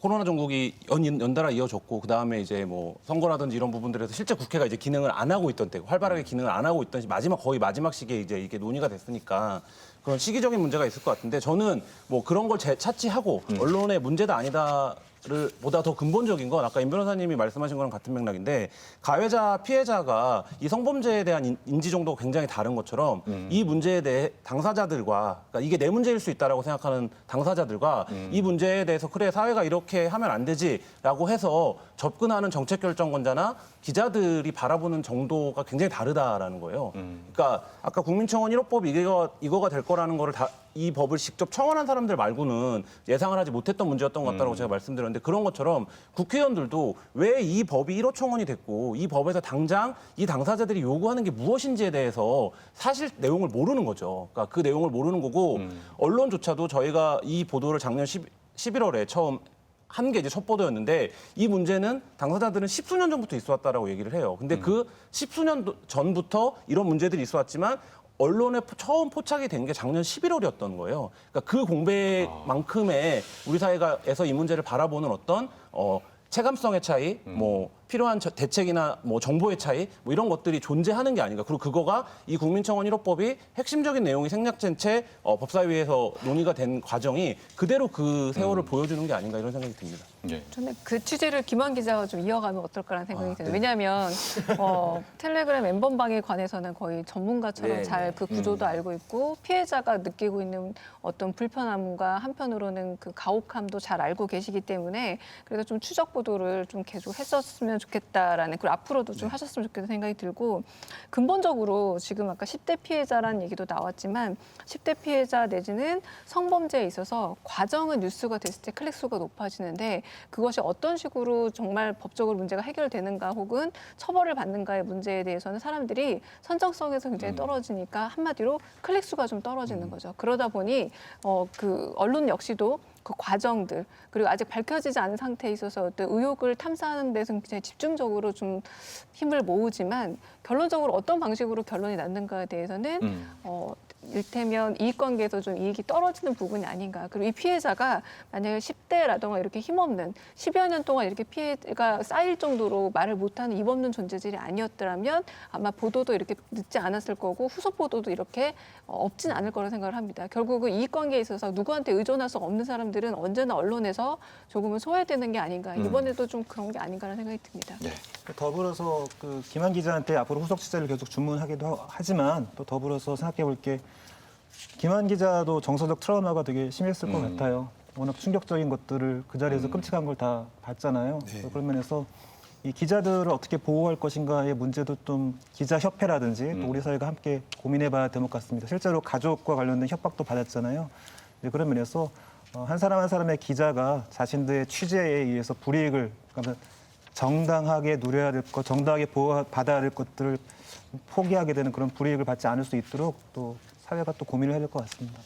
전국이 연달아 이어졌고 그다음에 이제 선거라든지 이런 부분들에서 실제 국회가 이제 기능을 안 하고 있던 때, 활발하게 기능을 안 하고 있던 거의 마지막 시기에 이제 이게 논의가 됐으니까 그런 시기적인 문제가 있을 것 같은데 저는 그런 걸 차치하고 언론의 문제다 아니다. 를 보다 더 근본적인 건 아까 임 변호사님이 말씀하신 거랑 같은 맥락인데 가해자 피해자가 이 성범죄에 대한 인지 정도가 굉장히 다른 것처럼 이 문제에 대해 당사자들과 그러니까 이게 내 문제일 수 있다라고 생각하는 당사자들과 이 문제에 대해서 그래 사회가 이렇게 하면 안 되지라고 해서 접근하는 정책결정권자나 기자들이 바라보는 정도가 굉장히 다르다라는 거예요. 그러니까 아까 국민청원 1호법이 이거가 될 거라는 거를 이 법을 직접 청원한 사람들 말고는 예상을 하지 못했던 문제였던 것 같다고 제가 말씀드렸는데 그런 것처럼 국회의원들도 왜 이 법이 1호 청원이 됐고 이 법에서 당장 이 당사자들이 요구하는 게 무엇인지에 대해서 사실 내용을 모르는 거죠. 그러니까 그 내용을 모르는 거고 언론조차도 저희가 이 보도를 작년 11월에 처음 한 게 이제 첫 보도였는데 이 문제는 당사자들은 십수년 전부터 있어 왔다라고 얘기를 해요. 근데 그 십수년 전부터 이런 문제들이 있어 왔지만 언론에 처음 포착이 된 게 작년 11월이었던 거예요. 그러니까 그 공백만큼의 우리 사회에서 이 문제를 바라보는 어떤 체감성의 차이, 필요한 대책이나 정보의 차이, 이런 것들이 존재하는 게 아닌가. 그리고 그거가 이 국민청원 1호법이 핵심적인 내용이 생략된 채 법사위에서 논의가 된 과정이 그대로 그 세월을 보여주는 게 아닌가 이런 생각이 듭니다. 예. 저는 그 취재를 김한 기자가 좀 이어가면 어떨까라는 생각이 드는데 왜냐하면 텔레그램 N번방에 관해서는 거의 전문가처럼 네, 잘 그 구조도 알고 있고 피해자가 느끼고 있는 어떤 불편함과 한편으로는 그 가혹함도 잘 알고 계시기 때문에 그래서 좀 추적 보도를 좀 계속 했었으면 좋겠다라는 그리고 앞으로도 좀 하셨으면 좋겠다는 생각이 들고 근본적으로 지금 아까 10대 피해자라는 얘기도 나왔지만 10대 피해자 내지는 성범죄에 있어서 과정은 뉴스가 됐을 때 클릭수가 높아지는데 그것이 어떤 식으로 정말 법적으로 문제가 해결되는가 혹은 처벌을 받는가의 문제에 대해서는 사람들이 선정성에서 굉장히 떨어지니까 한마디로 클릭수가 좀 떨어지는 거죠. 그러다 보니 그 언론 역시도 그 과정들 그리고 아직 밝혀지지 않은 상태에 있어서 어떤 의혹을 탐사하는 데서는 굉장히 집중적으로 좀 힘을 모으지만 결론적으로 어떤 방식으로 결론이 났는가에 대해서는 일테면 이익관계에서 좀 이익이 떨어지는 부분이 아닌가. 그리고 이 피해자가 만약에 10대라던가 이렇게 힘없는 10여 년 동안 이렇게 피해가 쌓일 정도로 말을 못하는 입없는 존재들이 아니었더라면 아마 보도도 이렇게 늦지 않았을 거고 후속 보도도 이렇게 없진 않을 거라 생각을 합니다. 결국은 이익관계에 있어서 누구한테 의존할 수 없는 사람들은 언제나 언론에서 조금은 소외되는 게 아닌가. 이번에도 좀 그런 게 아닌가라는 생각이 듭니다. 네. 더불어서 그 김한 기자한테 앞으로 후속 취재를 계속 주문하기도 하지만 또 더불어서 생각해 볼 게 김한 기자도 정서적 트라우마가 되게 심했을 것 같아요. 워낙 충격적인 것들을 그 자리에서 끔찍한 걸 다 봤잖아요. 그런 면에서 이 기자들을 어떻게 보호할 것인가의 문제도 좀 기자협회라든지 또 우리 사회가 함께 고민해봐야 될 것 같습니다. 실제로 가족과 관련된 협박도 받았잖아요. 그런 면에서 한 사람 한 사람의 기자가 자신들의 취재에 의해서 불이익을 그러니까 정당하게 누려야 될 것, 정당하게 보호받아야 될 것들을 포기하게 되는 그런 불이익을 받지 않을 수 있도록 또 사회가 또 고민을 해야 될 것 같습니다.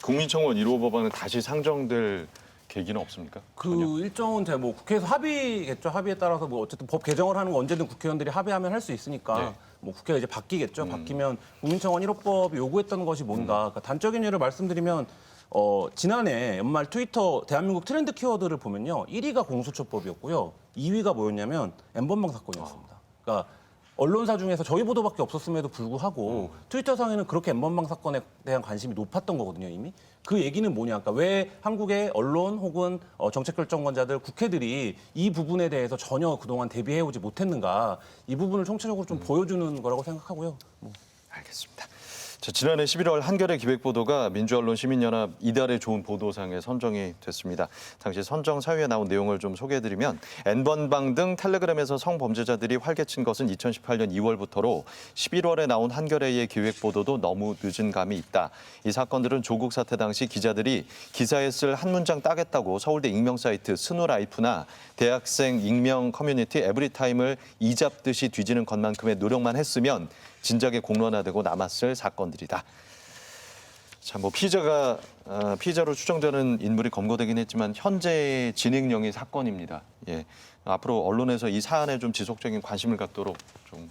국민청원 1호 법안은 다시 상정될 계기는 없습니까? 그 일정은 이제 뭐 국회에서 합의겠죠. 합의에 따라서 뭐 어쨌든 법 개정을 하는 거 언제든 국회의원들이 합의하면 할 수 있으니까 네. 뭐 국회가 이제 바뀌겠죠. 바뀌면 국민청원 1호법이 요구했던 것이 뭔가 그러니까 단적인 예를 말씀드리면 지난해 연말 트위터 대한민국 트렌드 키워드를 보면요. 1위가 공수처법이었고요. 2위가 뭐였냐면 N번방 사건이었습니다. 그러니까 언론사 중에서 저희 보도밖에 없었음에도 불구하고 트위터상에는 그렇게 N번방 사건에 대한 관심이 높았던 거거든요, 이미. 그 얘기는 뭐냐. 그러니까 왜 한국의 언론 혹은 정책결정권자들, 국회들이 이 부분에 대해서 전혀 그동안 대비해오지 못했는가. 이 부분을 총체적으로 좀 보여주는 거라고 생각하고요. 알겠습니다. 자, 지난해 11월 한겨레 기획보도가 민주언론시민연합 이달의 좋은 보도상에 선정이 됐습니다. 당시 선정 사유에 나온 내용을 좀 소개해드리면 N번방 등 텔레그램에서 성범죄자들이 활개친 것은 2018년 2월부터로 11월에 나온 한겨레의 기획보도도 너무 늦은 감이 있다. 이 사건들은 조국 사태 당시 기자들이 기사에 쓸 한 문장 따겠다고 서울대 익명 사이트 스누라이프나 대학생 익명 커뮤니티 에브리타임을 이잡듯이 뒤지는 것만큼의 노력만 했으면 진작에 공론화되고 남았을 사건들이다. 자, 뭐 피의자로 추정되는 인물이 검거되긴 했지만 현재 진행형의 사건입니다. 예, 앞으로 언론에서 이 사안에 좀 지속적인 관심을 갖도록 좀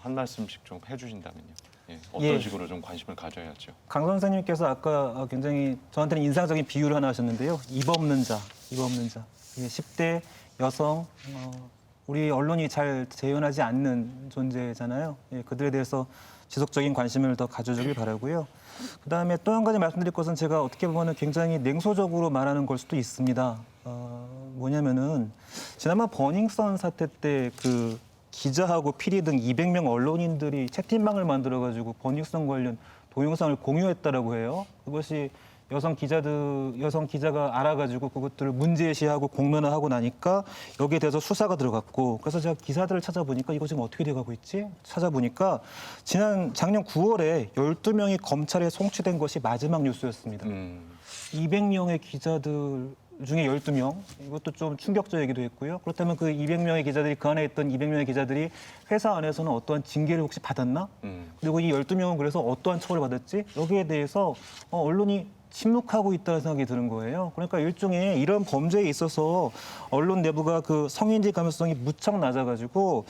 한 말씀씩 좀 해주신다면요. 예, 어떤 식으로 좀 관심을 가져야 할지요. 강 선생님께서 아까 굉장히 저한테는 인상적인 비유를 하나 하셨는데요. 입 없는 자. 이게 10대 여성, 우리 언론이 잘 재현하지 않는 존재잖아요. 예, 그들에 대해서 지속적인 관심을 더 가져주길 바라고요. 그다음에 또 한 가지 말씀드릴 것은 제가 어떻게 보면 굉장히 냉소적으로 말하는 걸 수도 있습니다. 뭐냐면은 지난번 버닝썬 사태 때 그 기자하고 PD 등 200명 언론인들이 채팅방을 만들어가지고 버닝썬 관련 동영상을 공유했다라고 해요. 그것이 여성 기자가 알아가지고 그것들을 문제시하고 공론화하고 나니까 여기에 대해서 수사가 들어갔고 그래서 제가 기사들을 찾아보니까 이거 지금 어떻게 돼가고 있지? 찾아보니까 작년 9월에 12명이 검찰에 송치된 것이 마지막 뉴스였습니다. 200명의 기자들 중에 12명, 이것도 좀 충격적이기도 했고요. 그렇다면 그 200명의 기자들이, 그 안에 있던 200명의 기자들이 회사 안에서는 어떠한 징계를 혹시 받았나? 그리고 이 12명은 그래서 어떠한 처벌을 받았지? 여기에 대해서 언론이 침묵하고 있다는 생각이 드는 거예요. 그러니까 일종의 이런 범죄에 있어서 언론 내부가 그 성인지 감수성이 무척 낮아가지고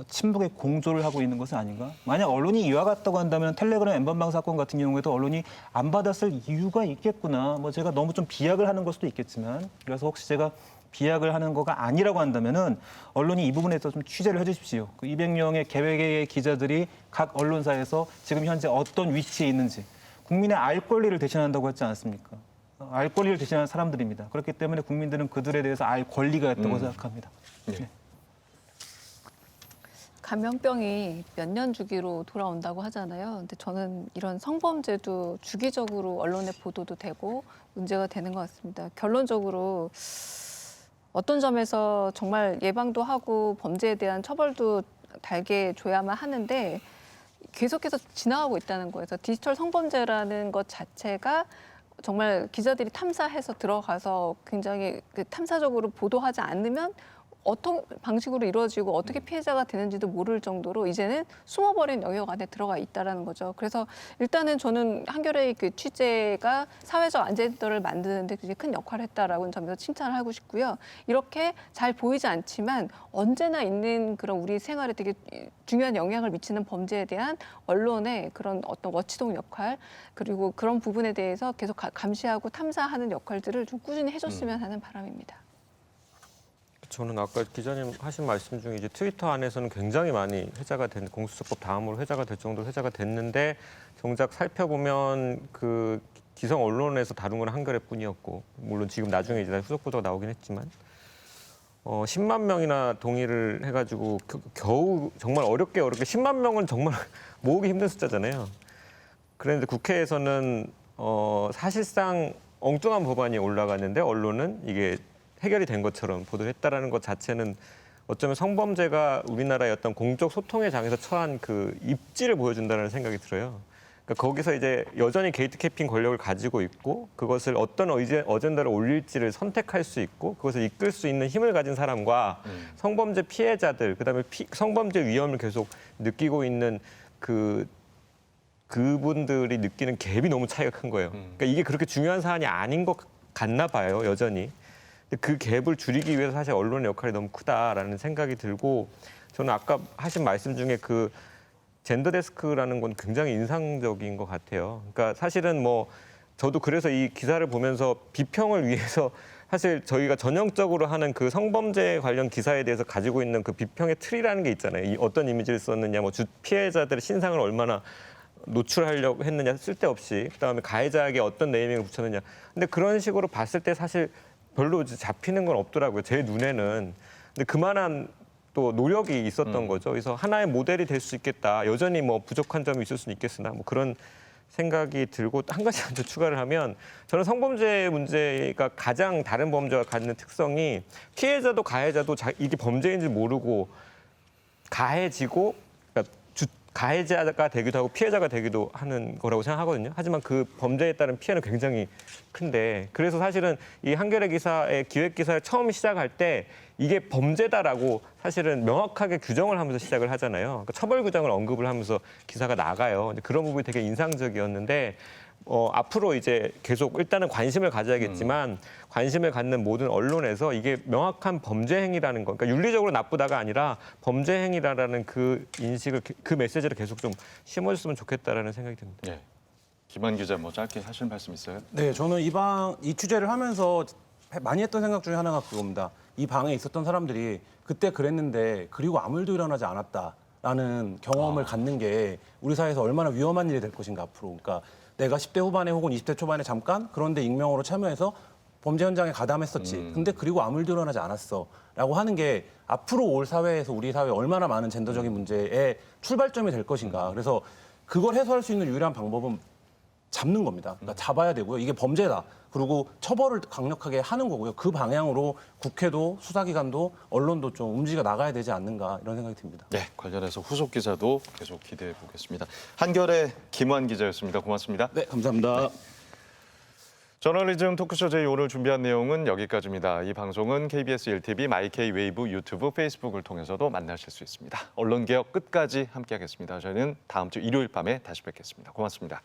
침묵의 공조를 하고 있는 것은 아닌가? 만약 언론이 이와 같다고 한다면 텔레그램 N번방 사건 같은 경우에도 언론이 안 받았을 이유가 있겠구나. 뭐 제가 너무 좀 비약을 하는 걸 수도 있겠지만 그래서 혹시 제가 비약을 하는 거가 아니라고 한다면은 언론이 이 부분에 대해서 좀 취재를 해주십시오. 그 200명의 개개의 기자들이 각 언론사에서 지금 현재 어떤 위치에 있는지 국민의 알 권리를 대신한다고 했지 않습니까? 알 권리를 대신하는 사람들입니다. 그렇기 때문에 국민들은 그들에 대해서 알 권리가 있다고 생각합니다. 네. 감염병이 몇 년 주기로 돌아온다고 하잖아요. 근데 저는 이런 성범죄도 주기적으로 언론에 보도도 되고 문제가 되는 것 같습니다. 결론적으로 어떤 점에서 정말 예방도 하고 범죄에 대한 처벌도 달게 줘야만 하는데 계속해서 지나가고 있다는 거예요. 그래서 디지털 성범죄라는 것 자체가 정말 기자들이 탐사해서 들어가서 굉장히 탐사적으로 보도하지 않으면 어떤 방식으로 이루어지고 어떻게 피해자가 되는지도 모를 정도로 이제는 숨어버린 영역 안에 들어가 있다라는 거죠. 그래서 일단은 저는 한겨레의 그 취재가 사회적 안전도를 만드는데 굉장히 큰 역할을 했다라고 점에서 칭찬을 하고 싶고요. 이렇게 잘 보이지 않지만 언제나 있는 그런 우리 생활에 되게 중요한 영향을 미치는 범죄에 대한 언론의 그런 어떤 워치독 역할 그리고 그런 부분에 대해서 계속 감시하고 탐사하는 역할들을 좀 꾸준히 해줬으면 하는 바람입니다. 저는 아까 기자님 하신 말씀 중에 이제 트위터 안에서는 굉장히 많이 회자가 된 공수처법 다음으로 회자가 될 정도로 회자가 됐는데 정작 살펴보면 그 기성 언론에서 다룬 건 한겨레뿐이었고 물론 지금 나중에 이제 후속 보도가 나오긴 했지만 10만 명이나 동의를 해가지고 겨우 정말 어렵게 10만 명은 정말 모으기 힘든 숫자잖아요. 그런데 국회에서는 사실상 엉뚱한 법안이 올라갔는데 언론은 이게 해결이 된 것처럼 보도를 했다라는 것 자체는 어쩌면 성범죄가 우리나라의 어떤 공적 소통의 장에서 처한 그 입지를 보여준다는 생각이 들어요. 그러니까 거기서 이제 여전히 게이트캐핑 권력을 가지고 있고 그것을 어떤 어젠다를 올릴지를 선택할 수 있고 그것을 이끌 수 있는 힘을 가진 사람과 성범죄 피해자들 그다음에 성범죄 위험을 계속 느끼고 있는 그분들이 느끼는 갭이 너무 차이가 큰 거예요. 그러니까 이게 그렇게 중요한 사안이 아닌 것 같나 봐요, 여전히. 근데 그 갭을 줄이기 위해서 사실 언론의 역할이 너무 크다라는 생각이 들고 저는 아까 하신 말씀 중에 그 젠더 데스크라는 건 굉장히 인상적인 것 같아요. 그러니까 사실은 뭐 저도 그래서 이 기사를 보면서 비평을 위해서 사실 저희가 전형적으로 하는 그 성범죄 관련 기사에 대해서 가지고 있는 그 비평의 틀이라는 게 있잖아요. 이 어떤 이미지를 썼느냐, 뭐 피해자들의 신상을 얼마나 노출하려고 했느냐 쓸데없이 그다음에 가해자에게 어떤 네이밍을 붙였느냐. 근데 그런 식으로 봤을 때 사실 별로 잡히는 건 없더라고요. 제 눈에는. 근데 그만한 또 노력이 있었던 거죠. 그래서 하나의 모델이 될 수 있겠다. 여전히 뭐 부족한 점이 있을 수는 있겠으나 뭐 그런 생각이 들고 한 가지 더 추가를 하면 저는 성범죄 문제가 가장 다른 범죄와 갖는 특성이 피해자도 가해자도 이게 범죄인지 모르고 가해지고 그러니까 가해자가 되기도 하고 피해자가 되기도 하는 거라고 생각하거든요. 하지만 그 범죄에 따른 피해는 굉장히 큰데 그래서 사실은 이 한겨레 기사의 기획 기사를 처음 시작할 때 이게 범죄다라고 사실은 명확하게 규정을 하면서 시작을 하잖아요. 그러니까 처벌 규정을 언급을 하면서 기사가 나가요. 근데 그런 부분이 되게 인상적이었는데 앞으로 이제 계속 일단은 관심을 가져야겠지만 관심을 갖는 모든 언론에서 이게 명확한 범죄 행위라는 거, 그러니까 윤리적으로 나쁘다가 아니라 범죄 행위라는 그 인식을 그 메시지를 계속 좀 심어줬으면 좋겠다라는 생각이 듭니다. 네. 김한 기자 뭐 짧게 하실 말씀 있어요? 네, 저는 이 취재를 하면서 많이 했던 생각 중에 하나가 그겁니다. 이 방에 있었던 사람들이 그때 그랬는데 그리고 아무 일도 일어나지 않았다라는 경험을 갖는 게 우리 사회에서 얼마나 위험한 일이 될 것인가 앞으로. 그러니까 내가 10대 후반에 혹은 20대 초반에 잠깐 그런데 익명으로 참여해서 범죄 현장에 가담했었지. 근데 그리고 아무 일도 일어나지 않았어. 라고 하는 게 앞으로 올 사회에서 우리 사회에 얼마나 많은 젠더적인 문제의 출발점이 될 것인가. 그래서 그걸 해소할 수 있는 유일한 방법은 잡는 겁니다. 그러니까 잡아야 되고요. 이게 범죄다. 그리고 처벌을 강력하게 하는 거고요. 그 방향으로 국회도 수사기관도 언론도 좀 움직여 나가야 되지 않는가 이런 생각이 듭니다. 네, 관련해서 후속 기사도 계속 기대해 보겠습니다. 한겨레 김환 기자였습니다. 고맙습니다. 네, 감사합니다. 저널리즘 토크쇼 제이 오늘 준비한 내용은 여기까지입니다. 이 방송은 KBS 1TV, 마이K 웨이브, 유튜브, 페이스북을 통해서도 만나실 수 있습니다. 언론개혁 끝까지 함께하겠습니다. 저희는 다음 주 일요일 밤에 다시 뵙겠습니다. 고맙습니다.